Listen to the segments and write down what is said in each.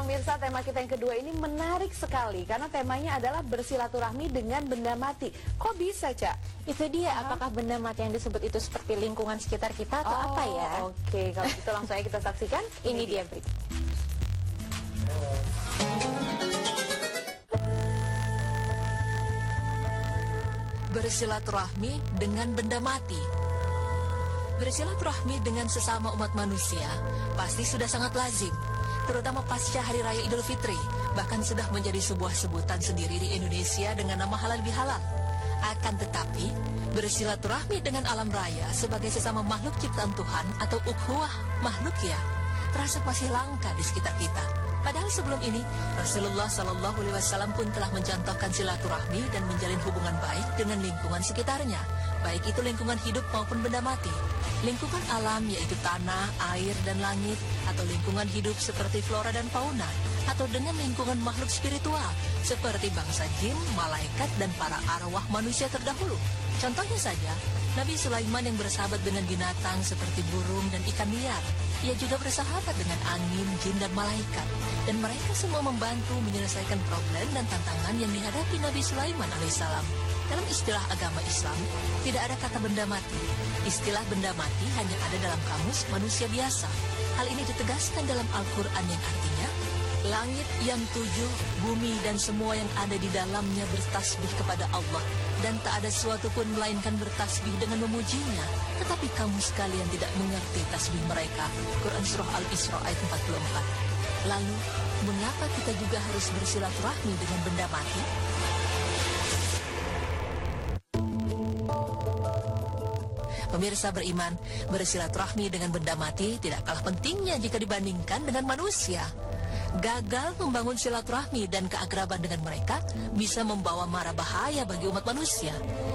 pemirsa, tema kita yang kedua ini menarik sekali karena temanya adalah bersilaturahmi dengan benda mati. Kok bisa, Cak? Itu dia, apakah benda mati yang disebut itu seperti lingkungan sekitar kita atau apa ya? Oke, kalau gitu langsung aja kita saksikan. Ini dia berikut. Bersilaturahmi dengan benda mati. Bersilaturahmi dengan sesama umat manusia pasti sudah sangat lazim, terutama pasca Hari Raya Idul Fitri, bahkan sudah menjadi sebuah sebutan sendiri di Indonesia dengan nama halal bihalal. Akan tetapi, bersilaturahmi dengan alam raya sebagai sesama makhluk ciptaan Tuhan atau ukhuwah makhluk terasa masih langka di sekitar kita. Padahal sebelum ini, Rasulullah SAW pun telah mencontohkan silaturahmi dan menjalin hubungan baik dengan lingkungan sekitarnya, baik itu lingkungan hidup maupun benda mati. Lingkungan alam yaitu tanah, air, dan langit, atau lingkungan hidup seperti flora dan fauna, atau dengan lingkungan makhluk spiritual seperti bangsa jin, malaikat, dan para arwah manusia terdahulu. Contohnya saja, Nabi Sulaiman yang bersahabat dengan binatang seperti burung dan ikan liar. Ia juga bersahabat dengan angin, jin, dan malaikat. Dan mereka semua membantu menyelesaikan problem dan tantangan yang dihadapi Nabi Sulaiman alaihissalam. Dalam istilah agama Islam, tidak ada kata benda mati. Istilah benda mati hanya ada dalam kamus manusia biasa. Hal ini ditegaskan dalam Al-Quran yang artinya, langit yang tujuh, bumi dan semua yang ada di dalamnya bertasbih kepada Allah, dan tak ada suatu pun melainkan bertasbih dengan memujinya. Tetapi kamu sekalian tidak mengerti tasbih mereka. Quran Surah Al-Isra ayat 44. Lalu, mengapa kita juga harus bersilaturahmi dengan benda mati? Pemirsa beriman, bersilaturahmi dengan benda mati tidak kalah pentingnya jika dibandingkan dengan manusia. Gagal membangun silaturahmi dan keakraban dengan mereka bisa membawa mara bahaya bagi umat manusia.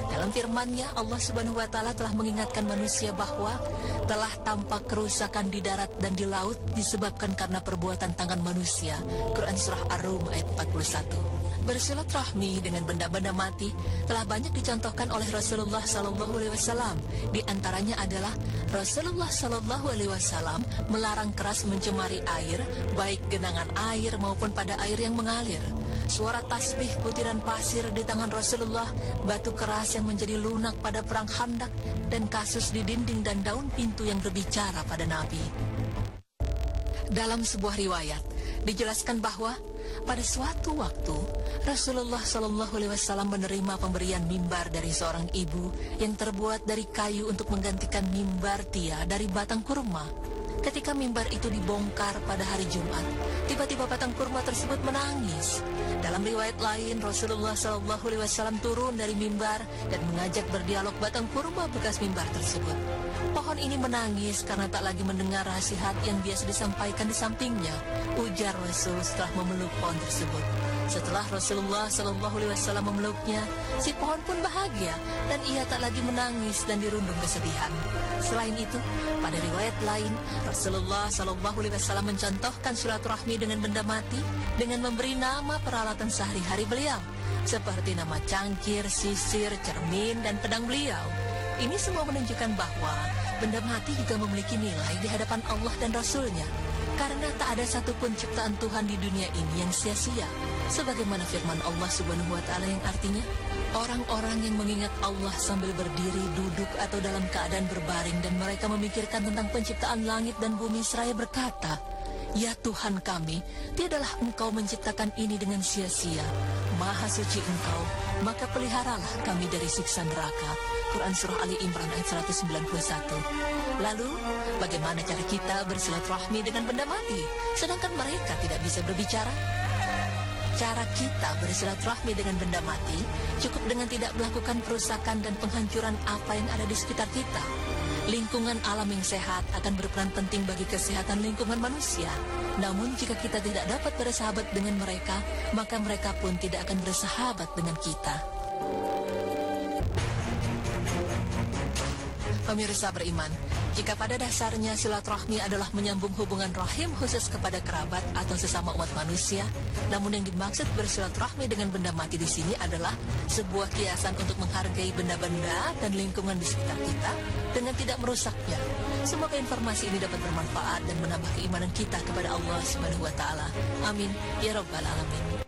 Dalam firman-Nya, Allah Subhanahu wa Ta'ala telah mengingatkan manusia bahwa telah tampak kerusakan di darat dan di laut disebabkan karena perbuatan tangan manusia. Quran Surah Ar-Rum ayat 41. Bersilaturahmi dengan benda-benda mati telah banyak dicontohkan oleh Rasulullah SAW. Di antaranya adalah Rasulullah SAW melarang keras mencemari air, baik genangan air maupun pada air yang mengalir. Suara tasbih butiran pasir di tangan Rasulullah, batu keras yang menjadi lunak pada perang Khandak, dan kasus di dinding dan daun pintu yang berbicara pada Nabi. Dalam sebuah riwayat dijelaskan bahwa pada suatu waktu Rasulullah SAW menerima pemberian mimbar dari seorang ibu yang terbuat dari kayu untuk menggantikan mimbar Tia dari batang kurma. Ketika mimbar itu dibongkar pada hari Jumat, tiba-tiba batang kurma tersebut menangis. Dalam riwayat lain, Rasulullah SAW turun dari mimbar dan mengajak berdialog batang kurma bekas mimbar tersebut. Pohon ini menangis karena tak lagi mendengar nasihat yang biasa disampaikan di sampingnya, ujar Rasul setelah memeluk pohon tersebut. Setelah Rasulullah SAW memeluknya, si pohon pun bahagia dan ia tak lagi menangis dan dirundung kesedihan. Selain itu, pada riwayat lain, Rasulullah SAW mencontohkan silaturahmi dengan benda mati dengan memberi nama peralatan sehari-hari beliau, seperti nama cangkir, sisir, cermin, dan pedang beliau. Ini semua menunjukkan bahwa benda mati juga memiliki nilai di hadapan Allah dan Rasul-Nya, karena tak ada satupun ciptaan Tuhan di dunia ini yang sia-sia. Sebagaimana firman Allah Subhanahu wa Ta'ala yang artinya, orang-orang yang mengingat Allah sambil berdiri, duduk, atau dalam keadaan berbaring dan mereka memikirkan tentang penciptaan langit dan bumi seraya berkata, "Ya Tuhan kami, tiadalah Engkau menciptakan ini dengan sia-sia. Maha suci Engkau, maka peliharalah kami dari siksa neraka." Quran Surah Ali Imran ayat 191. Lalu, bagaimana cara kita bersilaturahmi dengan benda mati, sedangkan mereka tidak bisa berbicara? Cara kita bersilaturahmi dengan benda mati cukup dengan tidak melakukan perusakan dan penghancuran apa yang ada di sekitar kita. Lingkungan alam yang sehat akan berperan penting bagi kesehatan lingkungan manusia. Namun jika kita tidak dapat bersahabat dengan mereka, maka mereka pun tidak akan bersahabat dengan kita. Pemirsa beriman, jika pada dasarnya silaturahmi adalah menyambung hubungan rahim khusus kepada kerabat atau sesama umat manusia, namun yang dimaksud bersilaturahmi dengan benda mati di sini adalah sebuah kiasan untuk menghargai benda-benda dan lingkungan di sekitar kita dengan tidak merusaknya. Semoga informasi ini dapat bermanfaat dan menambah keimanan kita kepada Allah Subhanahu wa taala. Amin ya rabbal alamin.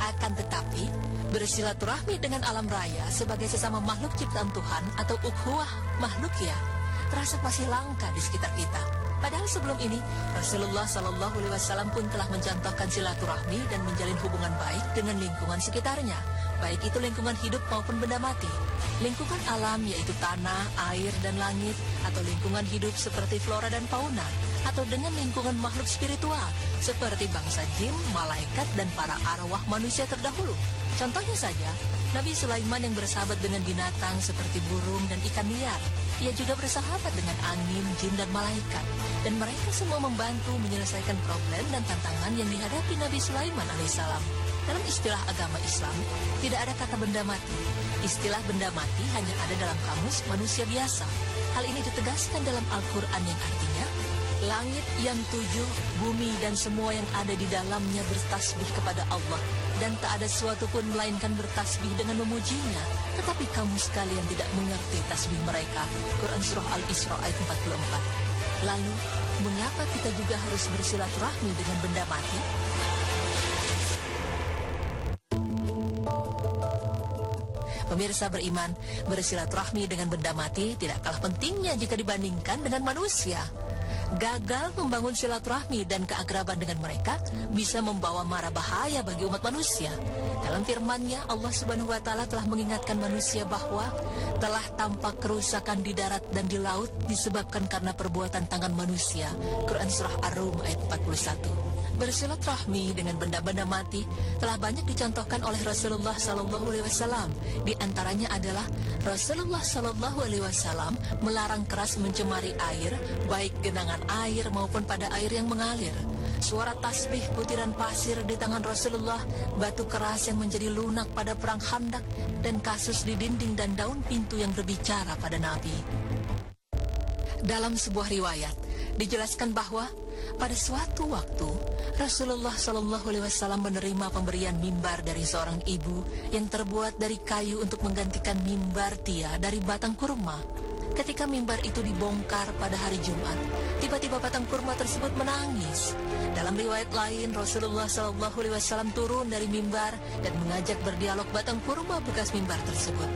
Akan tetapi, bersilaturahmi dengan alam raya sebagai sesama makhluk ciptaan Tuhan atau ukhuwah makhlukiyah terasa masih langka di sekitar kita. Padahal sebelum ini, Rasulullah SAW pun telah mencontohkan silaturahmi dan menjalin hubungan baik dengan lingkungan sekitarnya, baik itu lingkungan hidup maupun benda mati. Lingkungan alam yaitu tanah, air, dan langit, atau lingkungan hidup seperti flora dan fauna, atau dengan lingkungan makhluk spiritual seperti bangsa jin, malaikat, dan para arwah manusia terdahulu. Contohnya saja, Nabi Sulaiman yang bersahabat dengan binatang seperti burung dan ikan liar. Ia juga bersahabat dengan angin, jin, dan malaikat. Dan mereka semua membantu menyelesaikan problem dan tantangan yang dihadapi Nabi Sulaiman alaihissalam. Dalam istilah agama Islam, tidak ada kata benda mati. Istilah benda mati hanya ada dalam kamus manusia biasa. Hal ini ditegaskan dalam Al-Quran yang artinya, langit yang tujuh, bumi dan semua yang ada di dalamnya bertasbih kepada Allah, dan tak ada suatu pun melainkan bertasbih dengan memujinya, tetapi kamu sekalian tidak mengerti tasbih mereka. Quran Surah Al-Isra ayat 44. Lalu, mengapa kita juga harus bersilaturahmi dengan benda mati? Pemirsa beriman, bersilaturahmi dengan benda mati tidak kalah pentingnya jika dibandingkan dengan manusia. Gagal membangun silaturahmi dan keakraban dengan mereka bisa membawa mara bahaya bagi umat manusia. Dalam firman-Nya, Allah Subhanahu wa taala telah mengingatkan manusia bahwa telah tampak kerusakan di darat dan di laut disebabkan karena perbuatan tangan manusia. Quran Surah Ar-Rum ayat 41. Bersilaturahmi dengan benda-benda mati telah banyak dicontohkan oleh Rasulullah SAW. Di antaranya adalah Rasulullah SAW melarang keras mencemari air, baik genangan air maupun pada air yang mengalir. Suara tasbih butiran pasir di tangan Rasulullah, batu keras yang menjadi lunak pada perang Khandak, dan kasus di dinding dan daun pintu yang berbicara pada Nabi. Dalam sebuah riwayat dijelaskan bahwa pada suatu waktu Rasulullah SAW menerima pemberian mimbar dari seorang ibu yang terbuat dari kayu untuk menggantikan mimbar Tia dari batang kurma. Ketika mimbar itu dibongkar pada hari Jumat, tiba-tiba batang kurma tersebut menangis. Dalam riwayat lain, Rasulullah SAW turun dari mimbar dan mengajak berdialog batang kurma bekas mimbar tersebut.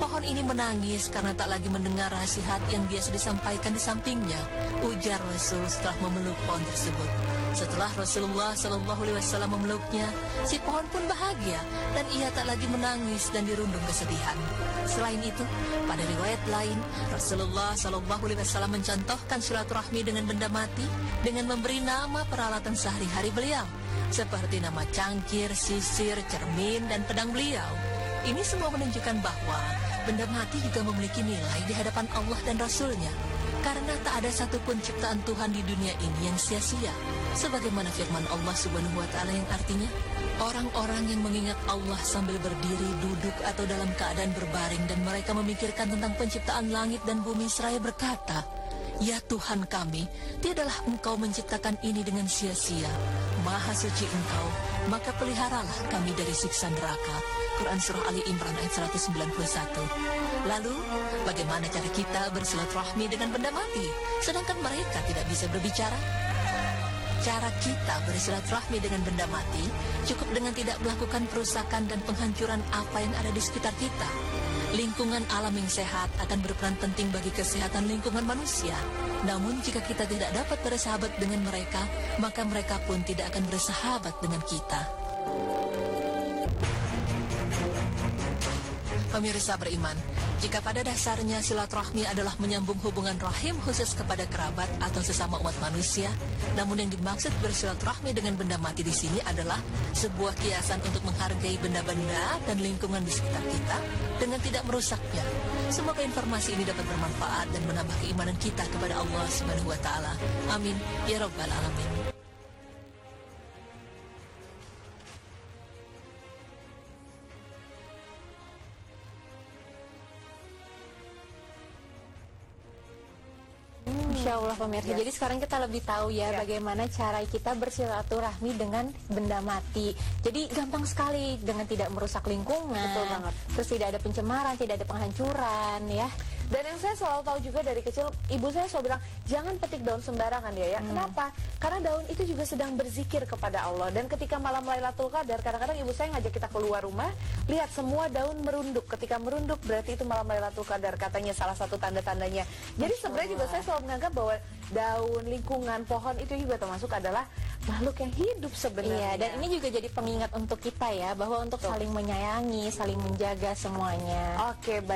Pohon ini menangis karena tak lagi mendengar nasihat yang biasa disampaikan di sampingnya, ujar Rasul setelah memeluk pohon tersebut. Setelah Rasulullah SAW memeluknya, si pohon pun bahagia dan ia tak lagi menangis dan dirundung kesedihan. Selain itu, pada riwayat lain, Rasulullah SAW mencontohkan silaturahmi dengan benda mati dengan memberi nama peralatan sehari-hari beliau, seperti nama cangkir, sisir, cermin, dan pedang beliau. Ini semua menunjukkan bahwa benda mati juga memiliki nilai di hadapan Allah dan Rasul-Nya, karena tak ada satupun ciptaan Tuhan di dunia ini yang sia-sia. Sebagaimana firman Allah Subhanahu wa taala yang artinya, orang-orang yang mengingat Allah sambil berdiri, duduk, atau dalam keadaan berbaring dan mereka memikirkan tentang penciptaan langit dan bumi seraya berkata, "Ya Tuhan kami, tiadalah Engkau menciptakan ini dengan sia-sia. Maha suci Engkau, maka peliharalah kami dari siksa neraka." Quran Surah Ali Imran ayat 191. Lalu, bagaimana cara kita bersilaturahmi dengan benda mati, sedangkan mereka tidak bisa berbicara? Cara kita bersilaturahmi dengan benda mati cukup dengan tidak melakukan perusakan dan penghancuran apa yang ada di sekitar kita. Lingkungan alam yang sehat akan berperan penting bagi kesehatan lingkungan manusia. Namun jika kita tidak dapat bersahabat dengan mereka, maka mereka pun tidak akan bersahabat dengan kita. Pemirsa beriman, Jika pada dasarnya silaturahmi adalah menyambung hubungan rahim khusus kepada kerabat atau sesama umat manusia, namun yang dimaksud bersilaturahmi dengan benda mati di sini adalah sebuah kiasan untuk menghargai benda-benda dan lingkungan di sekitar kita dengan tidak merusaknya. Semoga informasi ini dapat bermanfaat dan menambah keimanan kita kepada Allah Subhanahu wa taala. Amin ya rabbal alamin. Insya Allah pemirsa. Jadi sekarang kita lebih tahu ya bagaimana cara kita bersilaturahmi dengan benda mati. Jadi gampang sekali dengan tidak merusak lingkungan. Betul banget. Terus tidak ada pencemaran, tidak ada penghancuran ya. Dan yang saya selalu tahu juga dari kecil, ibu saya selalu bilang, jangan petik daun sembarangan ya. Kenapa? Karena daun itu juga sedang berzikir kepada Allah. Dan ketika malam Lailatul Qadar, kadang-kadang ibu saya ngajak kita keluar rumah, lihat semua daun merunduk. Ketika merunduk berarti itu malam Lailatul Qadar, katanya salah satu tanda-tandanya. Jadi sebenarnya juga saya selalu menganggap bahwa daun, lingkungan, pohon itu juga termasuk adalah makhluk yang hidup sebenarnya. Iya, dan ini juga jadi pengingat untuk kita ya, bahwa untuk saling menyayangi, saling menjaga semuanya. Oke, baik.